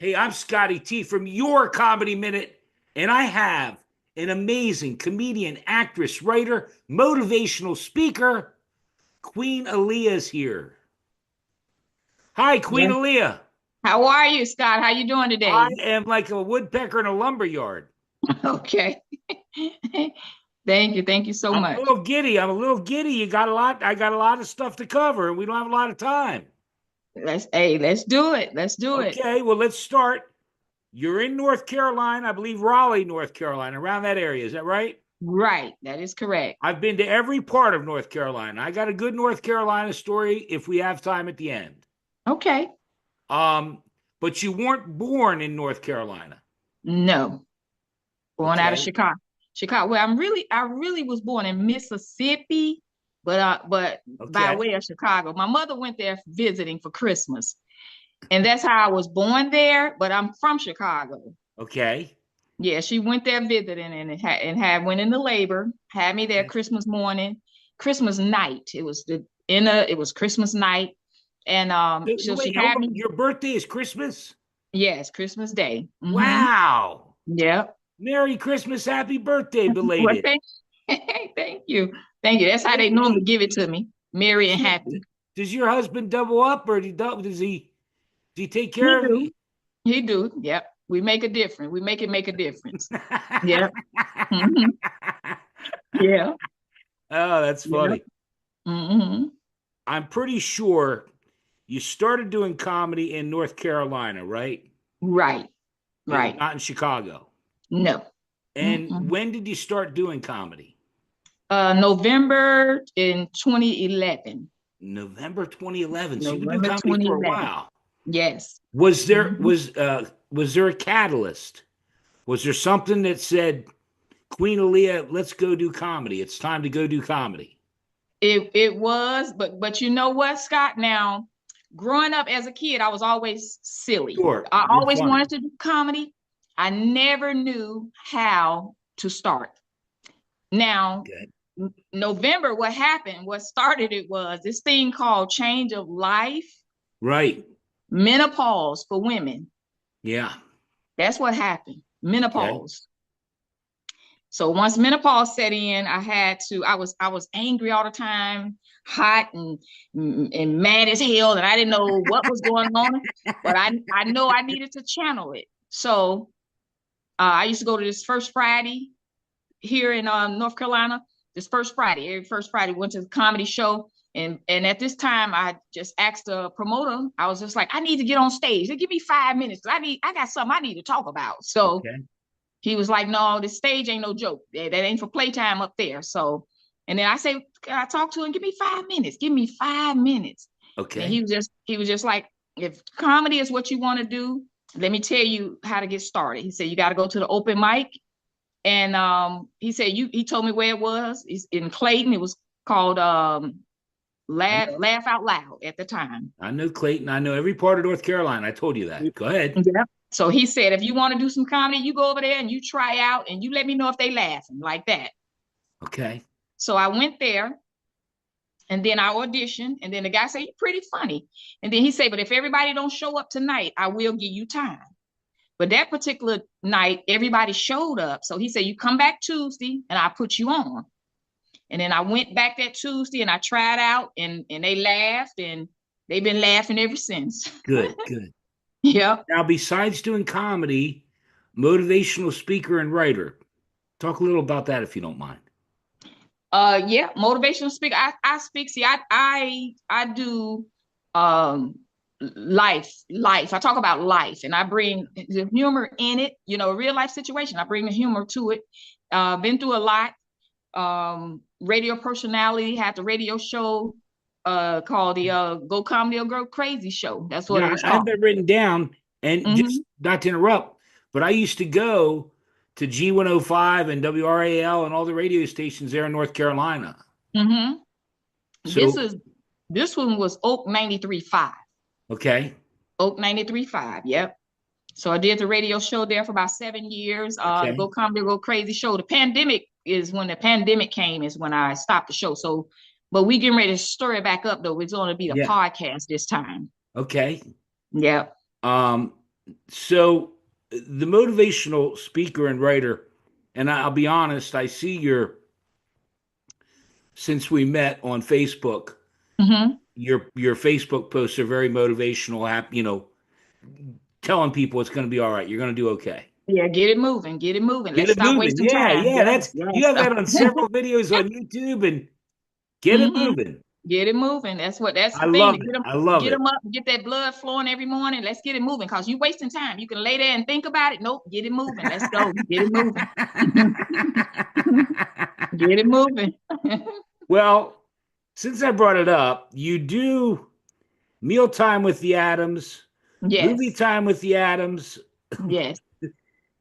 Hey, I'm Scotty T from Your Comedy Minute, and I have an amazing comedian, actress, writer, motivational speaker. Queen Aaliyah's here. Hi, Queen Yes. Aaliyah. How are you, Scott? How you doing I today? am like a woodpecker in a lumber yard. Okay. Thank you. Thank you so I'm a much. little giddy. I'm a little giddy. You got a lot. I got a lot of stuff to cover, and we don't have a lot of time. Let's do it. Let's do it. Okay, well, let's start. You're in North Carolina, I believe Raleigh, North Carolina, around that area. Is that right? Right. That is correct. I've been to every part of North Carolina. I got a good North Carolina story if we have time at the end. Okay. Um, but you weren't born in North Carolina. No. Born out of Okay. Chicago. Chicago. Well, I really was born in Mississippi, but by Okay. way of Chicago. My mother went there visiting for Christmas. And that's how I was born there, but I'm from Chicago. Okay. Yeah, she went there visiting and had went into labor, had me there Okay. Christmas morning, Christmas night. It was Christmas night. And so she Wait, hold had on. me, Your birthday is Christmas? yes, Christmas Day. Wow. Yep. Merry Christmas. Happy birthday, Well, belated. thank you. Thank you. That's how they Does, normally give it to me. Merry does and your, happy. does your husband double up or does he take He care of you? do. He do. Yep. We make a difference. We make a difference. Yep. hmm Yeah. Oh, that's Yep. funny. hmm I'm pretty sure you started doing comedy in North Carolina, right? Right. Right. Not in Chicago. No. And Mm-mm. when did you start doing comedy? November in 2011. November 2011. So you've been doing November comedy for a 2011. while. Yes. Was there Mhm. was uh was there a catalyst? Was there something that said, Queen Aaliyah, let's go do comedy. It's time to go do comedy. It was, but you know what, Scott? Now, growing up as a kid, I was always silly. Sure, I you're always funny. wanted to do comedy. I never knew how to start. Now, Okay. November, what started it was this thing called change of life, Right. menopause for women. Yeah. That's what happened. Okay. Menopause. So once menopause set in, I was angry all the time, hot and mad as hell, and I didn't know what was going on, but I know I needed to channel it. So I used to go to this first Friday here in North Carolina. This first Friday, every first Friday, went to the comedy show, and at this time, I just asked the promoter. I was just like, I need to get on stage. They give me 5 minutes. I got something I need to talk about. So Okay. he was like, no, this stage ain't no joke. That ain't for playtime up there. So, and then I say, can I talk to him? Give me 5 minutes. Give me 5 minutes. And Okay. he was just like, if comedy is what you want to do, let me tell you how to get started. He said, you got to go to the open mic. And he told me where it was. It's in Clayton. It was called I Laugh Out Loud at the time. I know Clayton. I know every part of North Carolina. I told you that. Go ahead. Yeah. So he said, if you want to do some comedy, you go over there and you try out and you let me know if they laughing like that. Okay. So I went there and then I auditioned. And then the guy said, you're pretty funny. And then he said, but if everybody don't show up tonight, I will give you time. But that particular night, everybody showed up. So he said, you come back Tuesday and I'll put you on. And then I went back that Tuesday and I tried out and they laughed and they've been laughing ever since. Good. Good. Yep. Now, besides doing comedy, motivational speaker and writer, talk a little about that if you don't mind. Yeah, motivational speaker. I speak. See, I do um life. I talk about life and I bring the humor in it, real life situation. I bring the humor to it. Been through a lot. Radio personality, had the radio show called the Go Comedy or Go Crazy show. That's what it Yeah, was I have called. that written down. And just hmm not to interrupt, but I used to go to G105 and WRAL and all the radio stations there in North Carolina. hmm This So, is this one was Oak 93.5. okay. Oak 93.5. Yep. So I did the radio show there for about 7 years. The Okay. Go Comedy, Go Crazy show. The pandemic came is when I stopped the show. So, but we getting ready to stir it back up though. It's going to be a Yeah. podcast this time. Okay. Yeah. Um, So the motivational speaker and writer, and I'll be honest, I see since we met on Facebook, Hmm. your Facebook posts are very motivational, telling people it's going to be all right. You're going to do okay. Yeah, get it moving, get it moving. Get Let's it stop moving. wasting Yeah, time. yeah. Yes, That's you have yes. that on several videos on YouTube and get it Hmm. moving. Get it moving. That's I the thing to love it. get them I love get it. them up, get that blood flowing every morning. Let's get it moving because you wasting time. You can lay there and think about it. Nope, get it moving. Let's go. Get it moving. Get it moving. Well, since I brought it up, you do mealtime with the Adams, movie Yes. time with the Adams, Yes.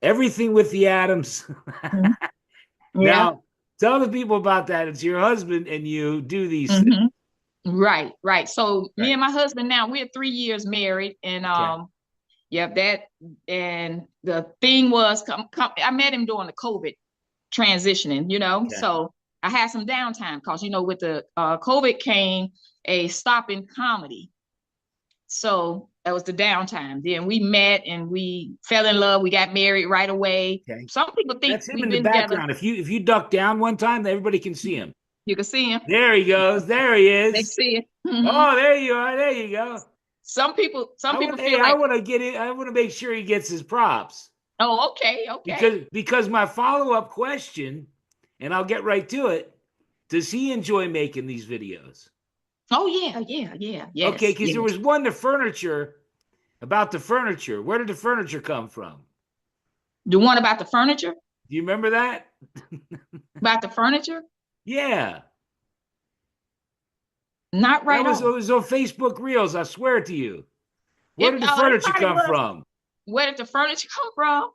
everything with the Adams. Mhm. Yeah. Now, tell the people about that. It's your husband and you do these things. Hmm. Right, right. So me Right. and my husband now we're 3 years married, and Okay. yeah, that and the thing was I met him during the COVID transitioning, Okay. so I had some downtime because with the COVID came a stop in comedy. So that was the downtime. Then we met and we fell in love. We got married right away. Okay. Some people think That's him we've in the been together. background. If you duck down one time, everybody can see him. You can see him. There he goes. There he They can is. see it. Hmm. Oh, there you are. There you go. Some people Hey, feel I like, want to get it. I want to make sure he gets his props oh, okay, okay. because my follow up question, and I'll get right to it. Does he enjoy making these videos? Oh yeah, yeah, yeah, Okay, yes, because there yes. was one about the furniture. Where did the furniture come from? The one about the furniture? Do you remember that? About the furniture? Yeah, Not that right was it off. was on Facebook Reels. I swear to you. Where did the It furniture probably come was. from? Where did the furniture come from?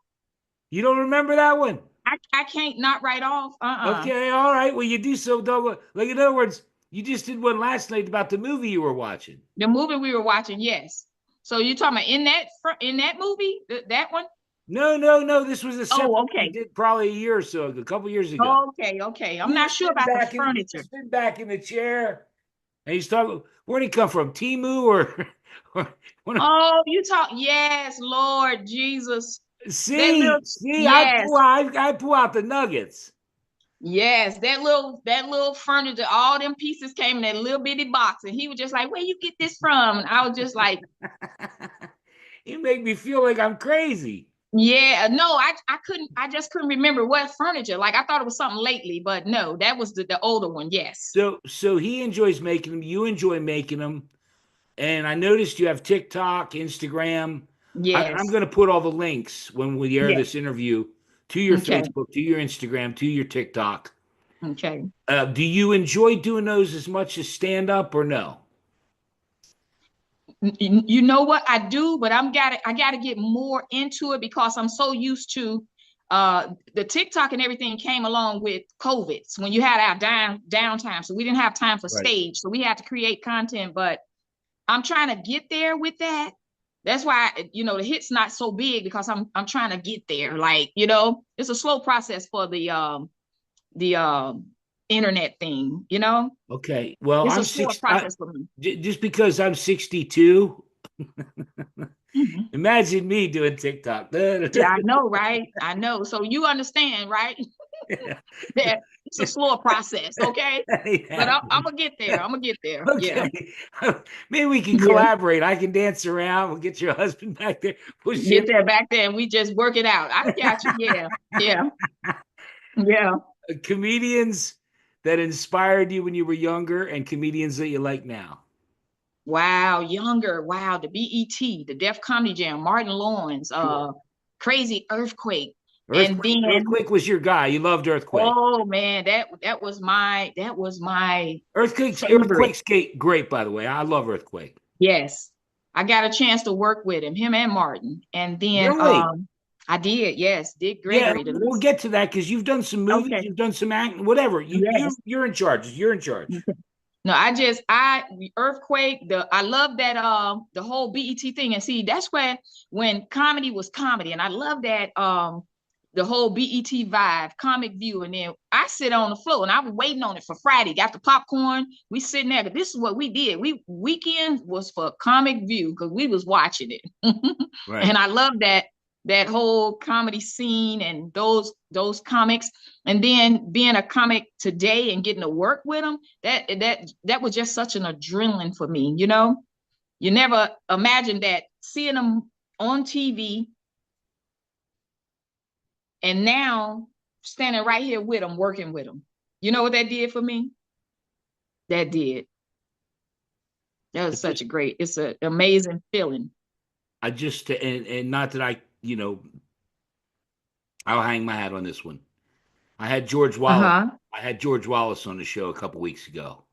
You don't remember that one? I can't not right off. Uh-uh. Okay, all right. Well, you do so double. Like in other words, you just did one last night about the movie you were watching. The movie we were watching, yes. So you talking about in that movie, that one? No, no, no. This was a separate Oh, one you okay. did probably a year or so ago, a couple years ago. Okay, okay. I'm not sure about the He furniture. just been back in the chair, and he's talking. Where'd he come from? Timu or, or one of- Oh, you talk, yes, Lord Jesus. That little, see, yes, I pull out the nuggets. yes, that little furniture, all them pieces came in that little bitty box, and he was just like, "Where you get this from?" And I was just like, You make me feel like I'm crazy. "Yeah, no, I just couldn't remember what furniture. Like I thought it was something lately, but no, that was the older one. Yes, So he enjoys making them. You enjoy making them. And I noticed you have TikTok, Instagram. I'm yes, going to put all the links when we air yes. this interview to your Okay, Facebook, to your Instagram, to your TikTok. okay. Do you enjoy doing those as much as stand up or no? You know what I do, but I gotta get more into it because I'm so used to the TikTok and everything came along with COVID. So when you had our downtime, so we didn't have time for Right. stage. So we had to create content, but I'm trying to get there with that. That's why the hit's not so big because I'm trying to get there. Like, it's a slow process for the internet thing. Okay. Well, It's a I'm slower six. process for me. Just because I'm 62, Mhm. imagine me doing TikTok. Yeah, I know, right? I know. So you understand, right? That it's a slower process, okay? But Yeah. I'm gonna get there. I'm gonna get there. Yeah. Okay. Maybe we can Yeah. collaborate. I can dance around. We'll get your husband back there. We'll Get shift. there back there and we just work it out. I got you. Yeah. Yeah. Yeah. Comedians that inspired you when you were younger and comedians that you like now. Wow. Younger. Wow. The BET, the Def Comedy Jam, Martin Lawrence, Sure. Crazy Earthquake. And then, Earthquake was your guy. You loved Earthquake. oh man, that was my favorite. Earthquake's great, by the way. I love Earthquake. Yes. I got a chance to work with him and Martin. And then Really? I did, yes, Dick Yeah, Gregory, the we'll list. get to that because you've done some movies, Okay. you've done some acting, whatever. Yes. You're in charge. You're in charge. No, I Earthquake, I love that the whole BET thing. And see, that's when comedy was comedy. And I love that the whole BET vibe, Comic View, and then I sit on the floor and I was waiting on it for Friday. Got the popcorn. We sitting there. This is what we did. Weekend was for Comic View because we was watching it, Right. and I love that whole comedy scene and those comics, and then being a comic today and getting to work with them. That was just such an adrenaline for me. You know, you never imagined that seeing them on TV. And now standing right here with them, working with them. You know what that did for me? That was such a great, it's an amazing feeling. I just, and not that I, I'll hang my hat on this one. I had George Wallace. I had George Wallace on the show a couple weeks ago.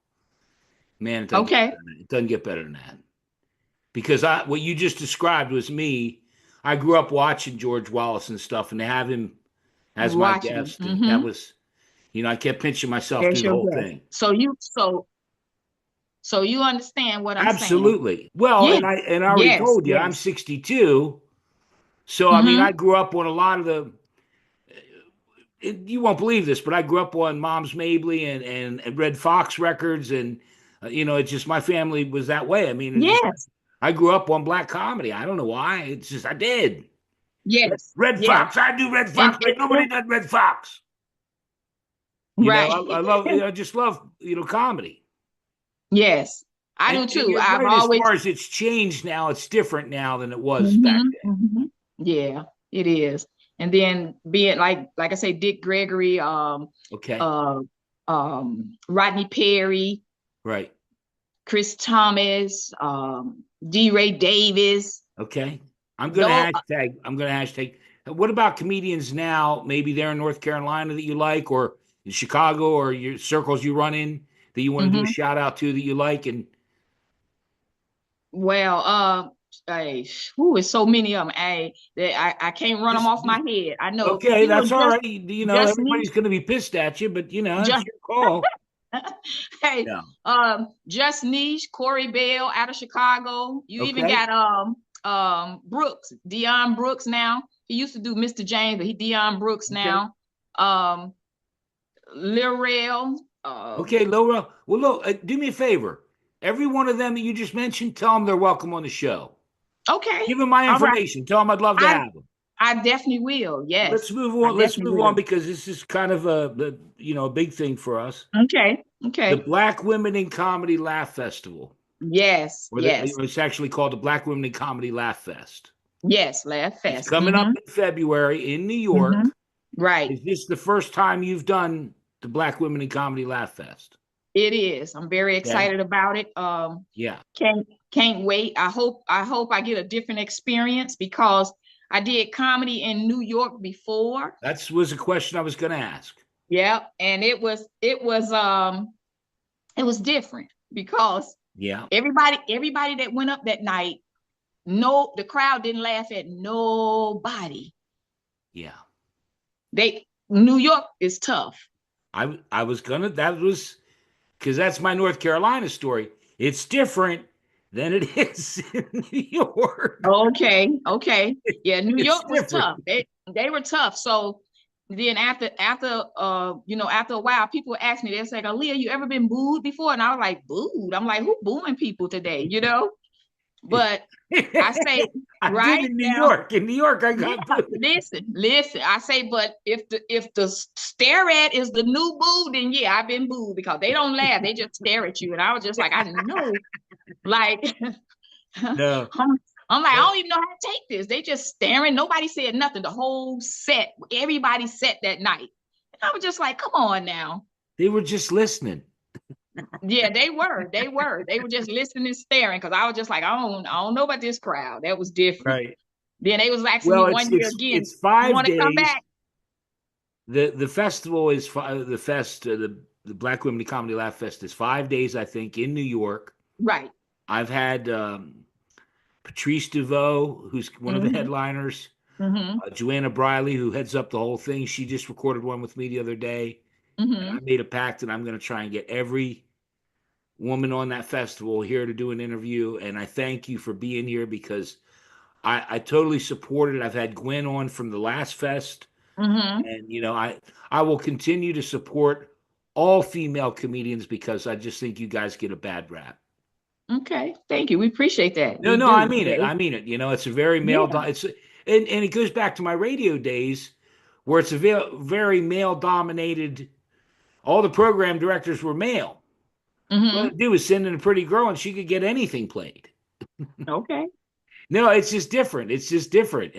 Man, it doesn't get better than that. Because what you just described was me. I grew up watching George Wallace and stuff, and to have him as my guest, and that was, I kept pinching myself through the whole thing. So you understand what I'm saying? Absolutely. Well, yeah. and I already told you, I'm 62. So, I mean, I grew up on a lot of you won't believe this, but I grew up on Mom's Mabley and Red Fox records. And, it's just my family was that way. I mean, I grew up on black comedy. I don't know why. It's just, I did. Yes. Red Fox. I do Red Fox. Like nobody done Red Fox. Right. I love, I just love, comedy. Yes. I do too. As far as it's changed now, it's different now than it was back then. Yeah, it is. And then being like I say, Dick Gregory, Rodney Perry, right, Chris Thomas, D. Ray Davis. Okay. I'm gonna hashtag. What about comedians now? Maybe they're in North Carolina that you like, or in Chicago, or your circles you run in that you want to do a shout out to that you like. And well, it's so many of them. I can't run them off my head. I know. Okay, that's all right. Everybody's going to be pissed at you, but it's your call. Hey, Just Niche, Corey Bell out of Chicago. You even got Brooks, Deion Brooks now. He used to do Mr. James, but he Deion Brooks now. Lil Rel. Lil Rel. Well, look, do me a favor. Every one of them that you just mentioned, tell them they're welcome on the show. Okay. Give them my information. Right. Tell them I'd love to have them. I definitely will. Yes. Let's move on. Let's move on because this is kind of a big thing for us. Okay. The Black Women in Comedy Laugh Festival. Yes. It's actually called the Black Women in Comedy Laugh Fest. Yes, Laugh Fest. It's coming up in February in New York. Right. Is this the first time you've done the Black Women in Comedy Laugh Fest? It is. I'm very excited about it. Can't wait. I hope I get a different experience because I did comedy in New York before. That was a question I was going to ask. Yeah, and it was different because everybody that went up that night, the crowd didn't laugh at nobody. Yeah. New York is tough. Because that's my North Carolina story. It's different than it is in New York. Okay. Yeah, New York was tough. They were tough. So then after a while, people ask me, they're like, Aaliyah, you ever been booed before? And I was like, booed? I'm like, who booing people today? But I say, right in New York, I got booed. Listen. I say, but if the stare at is the new boo, then yeah, I've been booed because they don't laugh, they just stare at you. And I was just like, I know, like, no. I'm like, I don't even know how to take this. They just staring. Nobody said nothing. The whole set, everybody set that night. And I was just like, come on now. They were just listening. Yeah, they were just listening and staring because I was just like, I don't know about this crowd. That was different. Right. Then they was asking me one year again. It's 5 days. Come back? The festival is the Black Women in Comedy Laugh Fest is 5 days, I think, in New York. Right. I've had Patrice DeVoe, who's one of the headliners. Joanna Briley, who heads up the whole thing. She just recorded one with me the other day. I made a pact that I'm going to try and get every woman on that festival here to do an interview. And I thank you for being here because I totally support it. I've had Gwen on from the last fest. Mm-hmm. And I will continue to support all female comedians because I just think you guys get a bad rap. Okay. Thank you. We appreciate that. No, We no, I do. mean it. Yeah. I mean it. It's a very male. Yeah. It's and it goes back to my radio days where it's a very male dominated. All the program directors were male. All I Mm-hmm. do is send in a pretty girl and she could get anything played. Okay. No, it's just different. It's just different.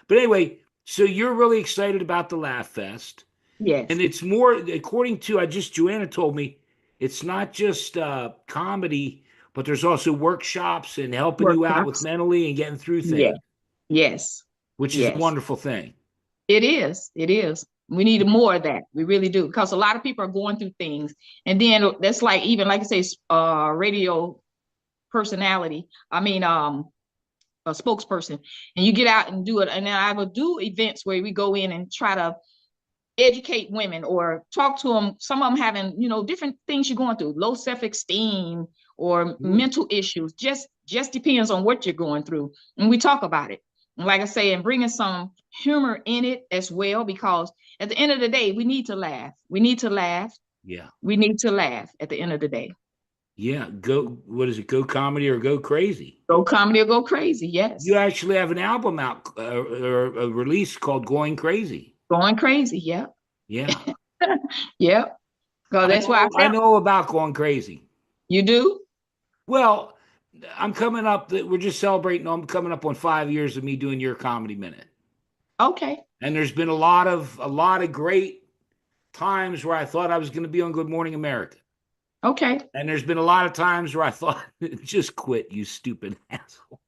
But anyway, so you're really excited about the Laugh Fest. And Yes. it's more, according to, Joanna told me, it's not just comedy, but there's also workshops and helping you out with Workshops. mentally and getting through Yeah. things, Yes. which is a Yes. wonderful thing. It is. It is. We need more of that. We really do. Because a lot of people are going through things. And then that's like, even like I say, radio personality. I mean, a spokesperson. And you get out and do it. And then I will do events where we go in and try to educate women or talk to them. Some of them having, different things you're going through, low self-esteem or mental issues. Just depends on what you're going through. And we talk about it. And like I say, and bringing some humor in it as well, because at the end of the day, we need to laugh. We need to laugh. Yeah. We need to laugh at the end of the day. Yeah. What is it? Go comedy or go crazy? Go comedy or go crazy. Yes. You actually have an album out or a release called Going Crazy. Going crazy. Yeah. Yeah. Yeah. So that's why I know about Going Crazy. You do? Well, I'm coming up. We're just celebrating. I'm coming up on 5 years of me doing your Comedy Minute. Okay. And there's been a lot of great times where I thought I was going to be on Good Morning America. Okay. And there's been a lot of times where I thought, just quit, you stupid asshole.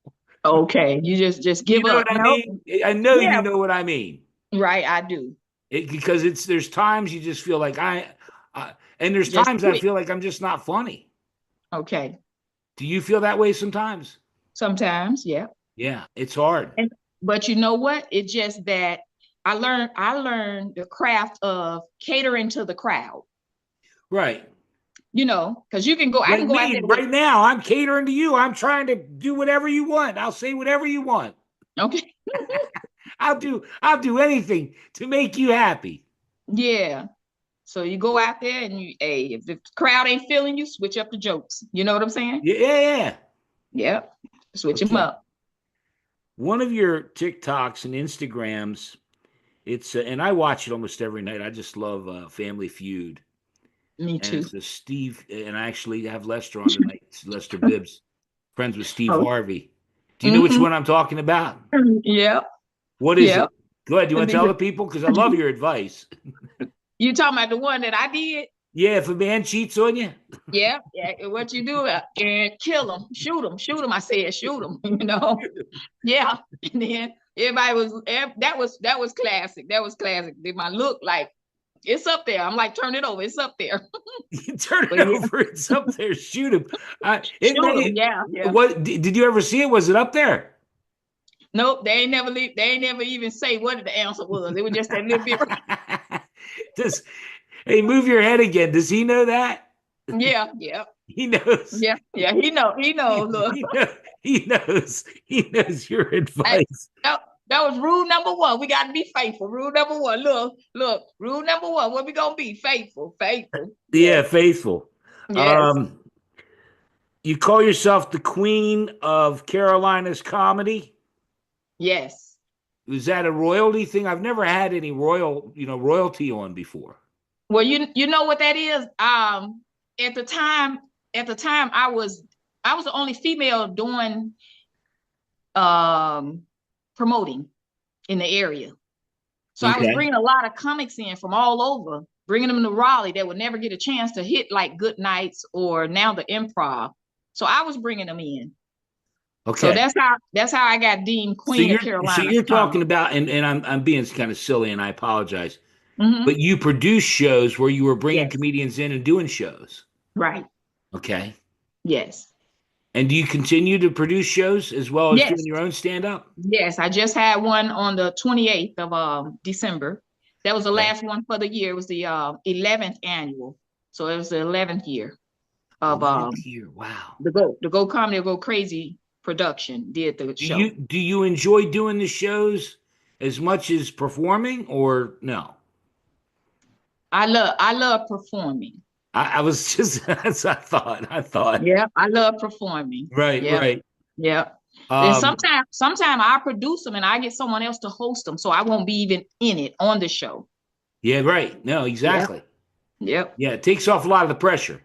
Okay. You just give up. What I mean? I know you know what I mean. Right, I do. Because there's times you just feel like and there's Just times quit. I feel like I'm just not funny. Okay. Do you feel that way sometimes? Sometimes, yeah. Yeah, it's hard. But you know what? It's just that I learned the craft of catering to the crowd. Right. Because you can go, I can go out there. Right now, I'm catering to you. I'm trying to do whatever you want. I'll say whatever you want. Okay. I'll do anything to make you happy. Yeah. So you go out there and if the crowd ain't feeling you, switch up the jokes. You know what I'm saying? Yeah. Yeah. Switch them up. One of your TikToks and Instagrams, it's and I watch it almost every night. I just love Family Feud. Me too. And it's Steve, and I actually have Lester on tonight. Lester Bibbs, friends with Steve Harvey. Do you know which one I'm talking about? Yeah. What is it? Go ahead. Do you want to tell the people? Because I love your advice. You talking about the one that I did? Yeah, if a man cheats on you. Yeah. What you do? Kill him, shoot him. I said, shoot him. Yeah. And then that was classic. That was classic. Did my look like it's up there? I'm like, turn it over. It's up there. You turn it over. It's up there. Shoot him. Shoot him. Yeah. What did you ever see it? Was it up there? Nope. They ain't never even say what the answer was. It was just that little bit. Hey, move your head again. Does he know that? Yeah. He knows. Yeah. He knows. Look. He knows your advice. That was rule number one. We got to be faithful. Rule number one. Look. Rule number one. What we gonna be? Faithful. Yeah, faithful. Yes. You call yourself the queen of Carolina's comedy? Yes. Was that a royalty thing? I've never had any royalty on before. Well, you know what that is. At the time, I was the only female doing promoting in the area. So I was bringing a lot of comics in from all over, bringing them to Raleigh that would never get a chance to hit like Good Nights or now the Improv. So I was bringing them in. Okay. So that's how I got deemed Queen of Carolina. So you're talking about, and I'm being kind of silly, and I apologize, but you produce shows where you were bringing comedians in and doing shows. Right. Okay. Yes. And do you continue to produce shows as well as doing your own stand-up? Yes, I just had one on the 28th of December. That was the last one for the year. It was the 11th annual. So it was the 11th year of wow. The Go Comedy or Go Crazy production did the show. Do you enjoy doing the shows as much as performing, or no? I love performing. I was just as I thought. Yeah, I love performing. Right, Yeah, right. yeah. And Um, sometime I produce them and I get someone else to host them, so I won't be even in it on the show. yeah, right. No, Yep, exactly. yep, Yeah, it takes off a lot of the pressure.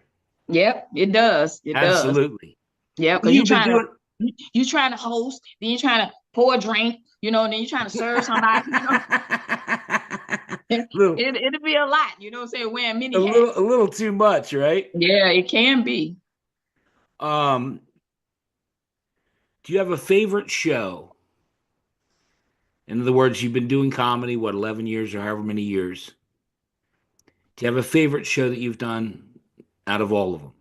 yep. It does. It does. Absolutely. Yeah, Well, because you've been doing. you trying to host, then you're trying to pour a drink, and then you're trying to serve somebody. little, It'll be a lot, what I'm saying, wearing many hats. a little too much, right? Yeah, it can be. Um, do you have a favorite show? In other words, you've been doing comedy, what, 11 years or however many years? Do you have a favorite show that you've done out of all of them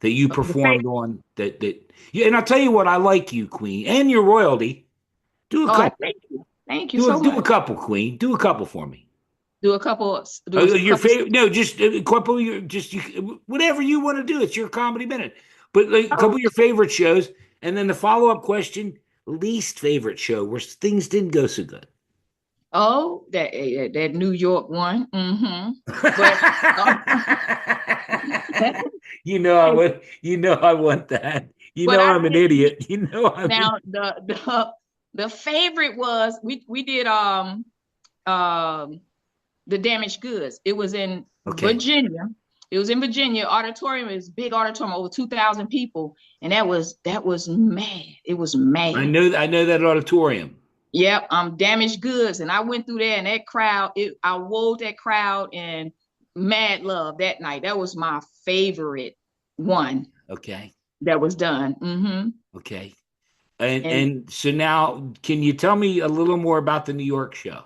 that you The fa- performed on? Yeah, and I'll tell you what, I like you, Queen, and your royalty. Do a oh, I couple. thank you. Thank you so Do a much. couple, Queen. Do a couple for me. Do a Your couple. favorite? No, just a couple. Your just whatever you want to do. It's your comedy minute. But like, a couple Oh, of your favorite shows, and then the follow up question: least favorite show where things didn't go so good. that New York one. But uh, You know I would. You know I want that. You but know I I'm an did idiot. You know I'm an. now the favorite was we did um the damaged goods. It was in Okay. Virginia. It was in Virginia. Auditorium is big auditorium, over 2,000 people, and that was mad. It was mad. I know that auditorium. Yep, damaged goods, and I went through there, and that crowd. I wowed that crowd and mad love that night. That was my favorite one Okay. that was done. Okay. And And so now, can you tell me a little more about the New York show?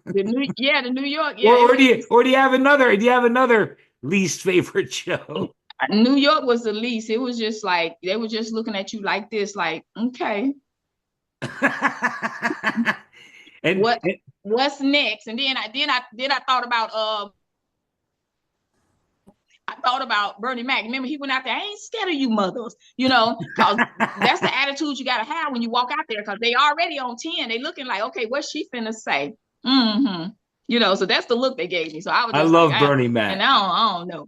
the New York, yeah, it was Or do you have another least favorite show? New York was the least. It was just like they were just looking at you like this, like, okay, and, what what's next? And then I thought about Bernie Mac. Remember, he went out there. I ain't scared of you mothers, because that's the attitude you gotta have when you walk out there, because they already on 10. They looking like, okay, what's she finna say? So that's the look they gave me. So I was I just like, love Bernie and Mac. I don't know.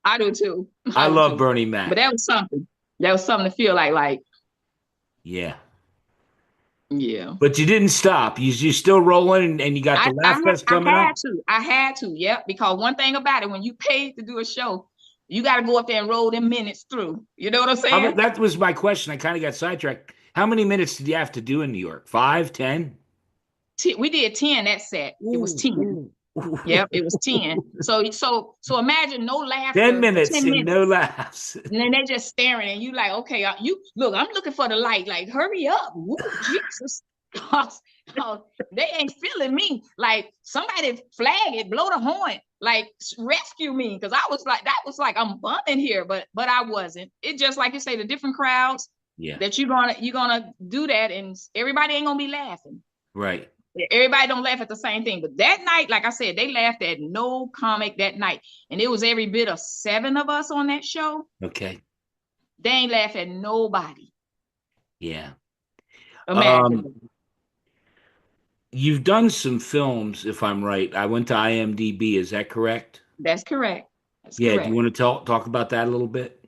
I do too. I I do love too. Bernie But Mac. that was something. That was something to feel like, Yeah. yeah. But you didn't stop. You still rolling, and you got the I Laugh I Fest I coming had up. to. I had to. Yep. Because one thing about it, when you paid to do a show, you got to go up there and roll them minutes through. You know what I'm saying? That was my question. I kind of got sidetracked. How many minutes did you have to do in New York? 5, 10? We did 10 that set. It was Ooh, 10. ooh, ooh. Yep, it was 10. So imagine no 10 laughter for minutes 10 and no minutes. laughs. And then they just staring and you like, okay, you look, I'm looking for the light. Like, hurry up. Woo, Jesus. They ain't feeling me. Like, somebody flag it, blow the horn, like, rescue me. Because that was like I'm bumming here, but I wasn't. It just like you say, the different crowds Yeah, that you're gonna do that, and everybody ain't gonna be laughing. right. Everybody don't laugh at the same thing. But that night, like I said, they laughed at no comic that night. And it was every bit of 7 of us on that show. Okay. They ain't laugh at nobody. Yeah. Imagine. You've done some films, if I'm right. I went to IMDB. Is that correct? That's correct. That's Yeah. Do you correct. want to talk about that a little bit?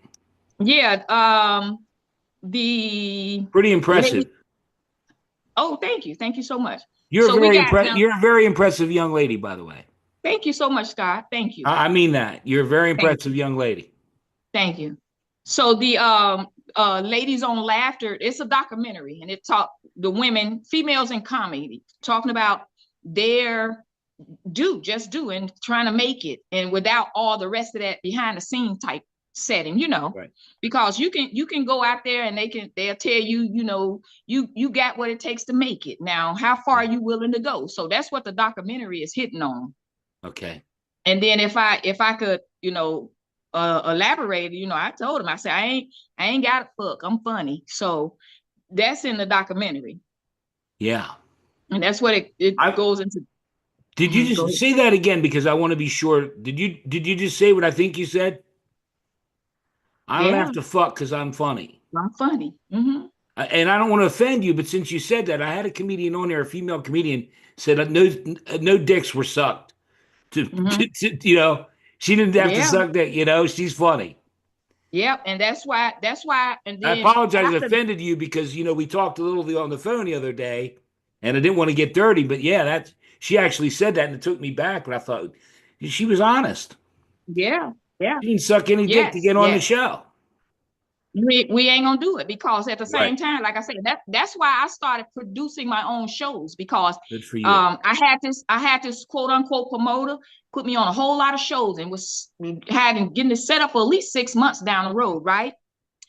Yeah. The Pretty impressive. lady. Oh, thank you. Thank you so much. You're a So we very got now. You're a very impressive young lady, by the way. Thank you so much, Scott. Thank you. I mean that. You're a very Thank impressive young lady. Thank you. So the Ladies on Laughter, it's a documentary, and it taught the women, females in comedy, talking about their and trying to make it, and without all the rest of that behind the scene type setting, Right. because you can go out there and they'll tell you, you got what it takes to make it. Now, how far are you willing to go? So that's what the documentary is hitting on. Okay. And then if I could, elaborate, I told him, I said, I ain't got a fuck. I'm funny. So that's in the documentary. Yeah. And that's what it goes into. Did you Go just ahead. say that again? Because I want to be sure. Did you just say what I think you said? I don't Yeah, have to fuck because I'm funny. I'm funny. And I don't want to offend you, but since you said that, I had a comedian on there, a female comedian, said no dicks were sucked. Hmm. She didn't have to Yeah. suck dick. She's funny. Yep. And that's why, and I then apologize I after, offended you because we talked a little on the phone the other day, and I didn't want to get dirty, but yeah, that's she actually said that, and it took me back. But I thought she was honest. yeah, yeah, She didn't suck any dick to yes, get on the yes. show. We ain't gonna do it because at the Right. same time, like I said, that's why I started producing my own shows because Good for you. I had this quote unquote promoter put me on a whole lot of shows and was having getting it set up for at least 6 months down the road, right?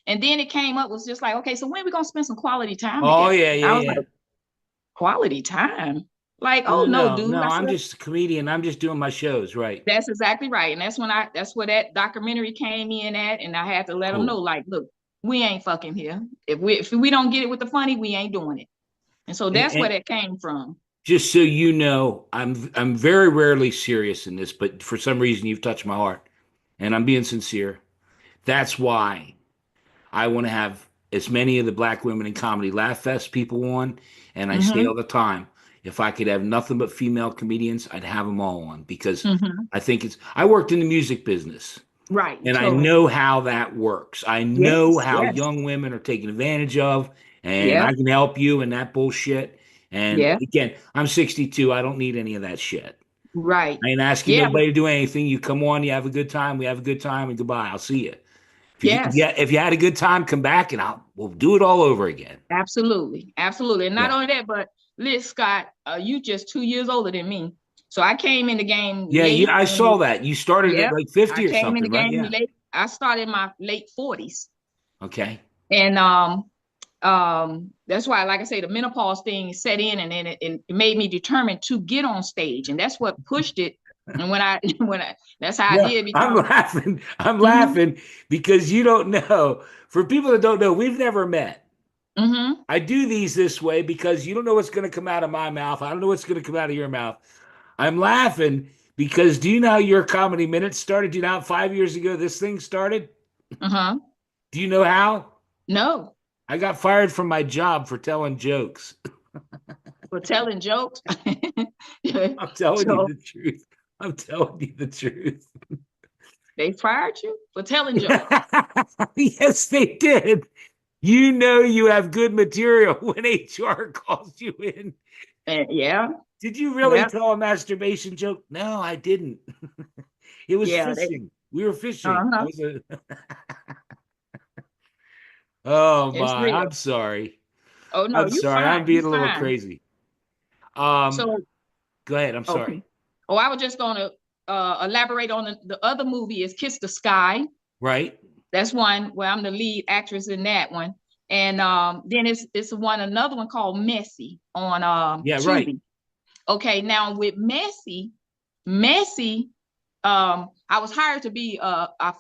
And then it came up was just like, okay, so when are we gonna spend some quality time Oh together? yeah, I yeah, was yeah. like, quality time? Like, oh No, no, no, dude. no. I I'm said, just a comedian. I'm just doing my shows. Right. that's exactly right. And that's where that documentary came in at. And I had to let them know, Cool. like, look, we ain't fucking here. If we don't get it with the funny, we ain't doing it. And so And, that's where and that came from. just so you know, I'm very rarely serious in this, but for some reason you've touched my heart, and I'm being sincere. That's why I want to have as many of the Black Women in Comedy Laugh Fest people on, and I say Hmm. all the time, if I could have nothing but female comedians, I'd have them all on because Hmm. I think I worked in the music business. Right. And I Totally. know how that works. I know Yes. how Yes. young women are taken advantage of, and Yeah. I can help you in that bullshit. And Yeah. again, I'm 62. I don't need any of that shit. Right. I ain't asking Yeah. nobody to do anything. You come on, you have a good time, we have a good time, and goodbye. I'll see you. Yes. If you had a good time, come back and we'll do it all over again. Absolutely. Absolutely. And not Yeah. only that, but Liz Scott, you just 2 years older than me. So I came in the game Yeah, late. I saw that. You started at Yep. like I 50 or came in something, the right? game Yeah. late. I started in my late 40s. Okay. And that's why, like I say, the menopause thing set in, and then it made me determined to get on stage, and that's what pushed it. And when I that's how I No, did I'm become. laughing. I'm Hmm. laughing because you don't know. For people that don't know, we've never met. Hmm. I do these this way because you don't know what's going to come out of my mouth. I don't know what's going to come out of your mouth. I'm laughing because do you know how your comedy minute started? Do you know how 5 years ago this thing started? Uh-huh. Do you know how? No, I got fired from my job for telling jokes. for telling jokes. I'm telling you So the truth. I'm telling you the truth. they fired you for telling jokes. Yes, they did. You know you have good material when HR calls you in. And yeah, Did you really yeah, tell a masturbation joke? No, I didn't. It was yeah. They, fishing. We were fishing. uh-huh. It was a Oh It's my, real. I'm sorry. Oh no, I'm you sorry. I'm fine. You being a little fine. crazy. Um, So Go ahead. I'm sorry. okay. Oh, I was just gonna elaborate on the other movie is Kiss the Sky. Right? That's one where I'm the lead actress in that one. And then it's another one called Messy on Yeah, right. Tubi. Okay, now with Messy, I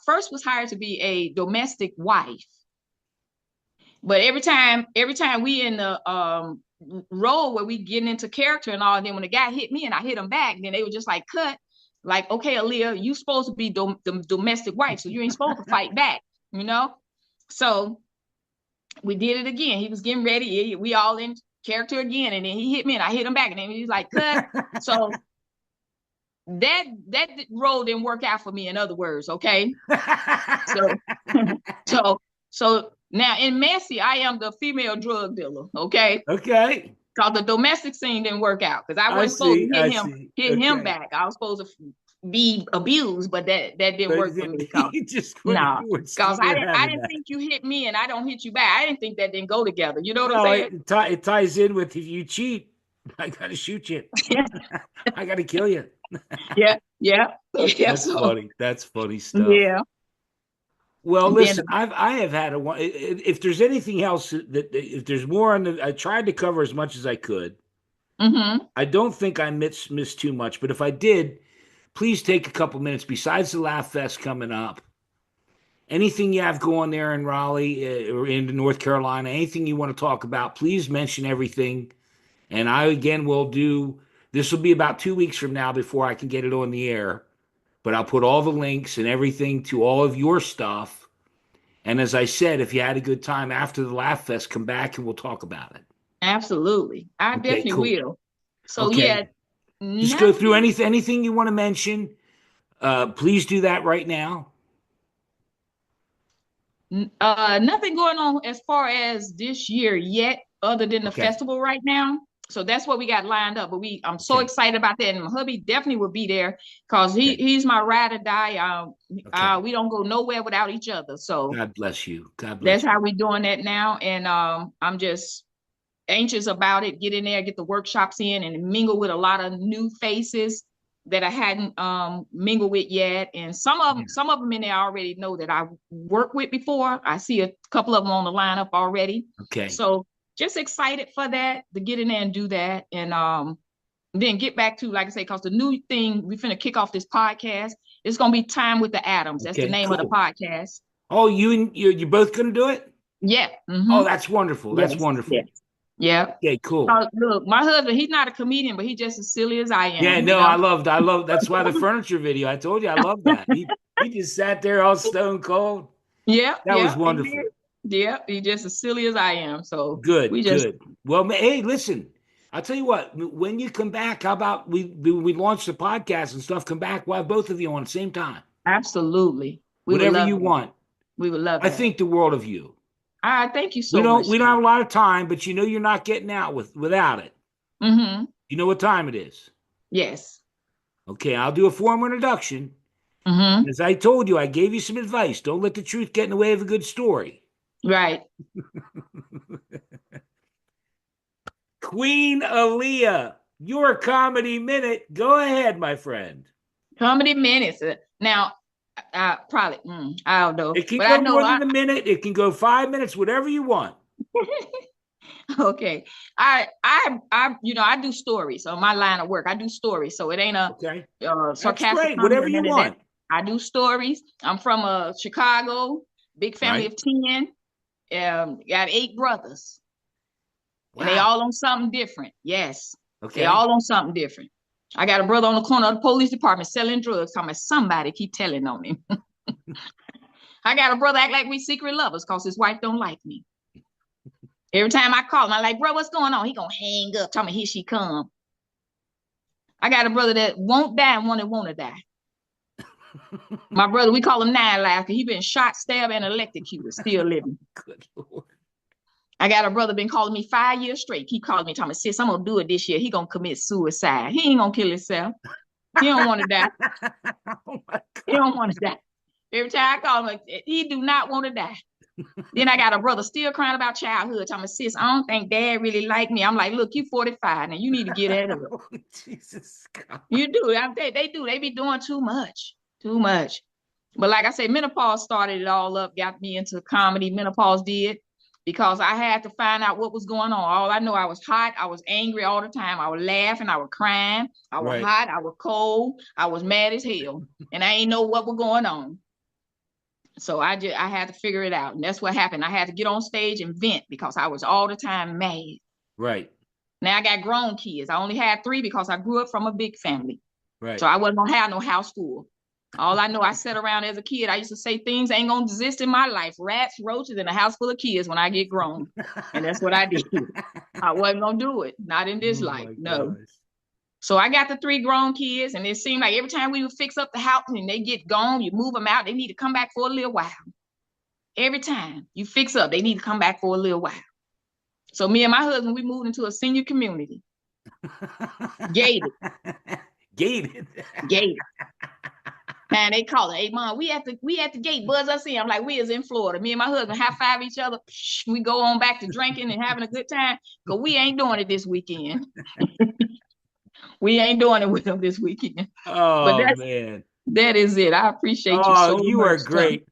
first was hired to be a domestic wife. But every time we in the role where we getting into character and all, and then when the guy hit me and I hit him back, then they were just like, cut. Like, okay, Aaliyah, you supposed to be the domestic wife, so you ain't supposed to fight back, you know? So we did it again. He was getting ready. We all in character again, and then he hit me and I hit him back, and then he was like, cut. So that role didn't work out for me, in other words, okay? So so so now in Messy, I am the female drug dealer, okay? Okay. Because the domestic scene didn't work out. Because I I wasn't supposed to see. I see. hit him Okay. back. I was supposed to be abused, but that didn't But work for me. Cause you just couldn't, nah, you weren't, cause you weren't I having didn't that. think you hit me and I don't hit you back. I didn't think that didn't go together. You know what I'm Well, saying? it ties in with if you cheat, I gotta shoot you. I gotta kill you. Yeah, yeah, yeah. That's So funny. That's funny stuff. yeah, Well, and then listen, I have had a one. If there's anything else if there's more on I tried to cover as much as I could. mm-hmm, I don't think I missed too much, but if I did, please take a couple minutes. Besides the Laugh Fest coming up, anything you have going there in Raleigh or in North Carolina, anything you want to talk about, please mention everything. And I again will do. This will be about 2 weeks from now before I can get it on the air. But I'll put all the links and everything to all of your stuff. And as I said, if you had a good time after the Laugh Fest, come back and we'll talk about it. Absolutely. I Okay, definitely cool. will. So yeah, Okay. Just go through nothing. anything you want to mention. Please do that right now. Nothing going on as far as this year yet, other than the Okay. festival right now. So that's what we got lined up. But I'm so Okay. excited about that. And my hubby definitely will be there because Okay. he's my ride or die. Okay. We don't go nowhere without each other. So God bless you. God that's bless you. how we're doing that now. And I'm just anxious about it. Get in there, get the workshops in, and mingle with a lot of new faces that I hadn't mingled with yet. And Yeah. some of them in there I already know that I worked with before. I see a couple of them on the lineup already. Okay. So just excited for that, to get in there and do that. And then get back to, like I say, because the new thing, we finna kick off this podcast. It's gonna be Time with the Adams. That's the Okay. name of the Cool. podcast. Oh, you're both gonna do it? Yeah. Oh, that's wonderful. That's Yes. wonderful. Yes. Yeah. Okay, cool. Look, my husband, he's not a comedian, but he's just as silly as I Yeah, am, you no, know. I love that's why the furniture video. I told you I love that. He just sat there all stone cold. Yeah, That was yeah, he did. wonderful. Yeah, he's just as silly as I am. So we Good, just good. Well, hey, listen, I'll tell you what, when you come back, how about we launch the podcast and stuff, come back, we'll have both of you on at the same time. absolutely, we would Whatever love you that. want. We would love I that. think the world of you. Thank you so much, We don't Scott. have a lot of time, but you know you're not getting out without it. Mm-hmm. You know what time it is. Yes. Okay, I'll do a formal introduction. Mm-hmm. As I told you, I gave you some advice. Don't let the truth get in the way of a good story. Right. Queen Aaliyah, your comedy minute. Go ahead, my friend. Comedy minutes. Now, probably, I don't know, It can but I go know more than a minute. It can go 5 minutes, whatever you want. okay. I do stories on my line of work. I do stories, so it ain't a Okay. That's sarcastic great. comedy Whatever or you none of that. want. I do stories. I'm from Chicago, big family Right. of 10. Got 8 brothers, and they Wow. all on something different. Yes, they Okay. all on something different. I got a brother on the corner of the police department selling drugs. Talking about somebody keep telling on him. I got a brother act like we secret lovers because his wife don't like me. Every time I call him, I'm like, bro, what's going on? He gonna hang up. Tell me here she come. I got a brother that won't die and want to die. My brother, we call him Nine Lives because he been shot, stabbed, and electrocuted, still living. Good Lord. I got a brother been calling me 5 years straight. He called me, telling me, sis, I'm gonna do it this year. He gonna commit suicide. He ain't gonna kill himself. He don't want to die. Oh my He God. don't want to die. Every time I call him, he do not want to die. Then I got a brother still crying about childhood. Telling me, sis, I don't think dad really liked me. I'm like, look, you 45 now. You need to get that up. Oh, Jesus God. You do. They do. They be doing too much. Too much. But like I said, menopause started it all up, got me into comedy. Menopause did, because I had to find out what was going on. All I know, I was hot. I was angry all the time. I was laughing. I was crying. I was Right. hot. I was cold. I was mad as hell. And I ain't know what was going on. So I had to figure it out. And that's what happened. I had to get on stage and vent because I was all the time mad. Right. Now I got grown kids. I only had 3 because I grew up from a big family. Right. So I wasn't gonna have no house full. All I know, I sat around as a kid. I used to say things ain't gonna exist in my life. Rats, roaches, and a house full of kids when I get grown. And that's what I did. I wasn't gonna do it. Not in this Oh life. my No. gosh. So I got the 3 grown kids, and it seemed like every time we would fix up the house and they get gone, you move them out, they need to come back for a little while. Every time you fix up, they need to come back for a little while. So me and my husband, we moved into a senior community. Gated. Gated. Gated. Man, they call it, hey mom, we at the gate, buzz us in. I'm like, we is in Florida. Me and my husband high five each other. We go on back to drinking and having a good time, because we ain't doing it this weekend. We ain't doing it with them this weekend. But Oh man. that is it. I appreciate you Oh, so you are much, Tom. great.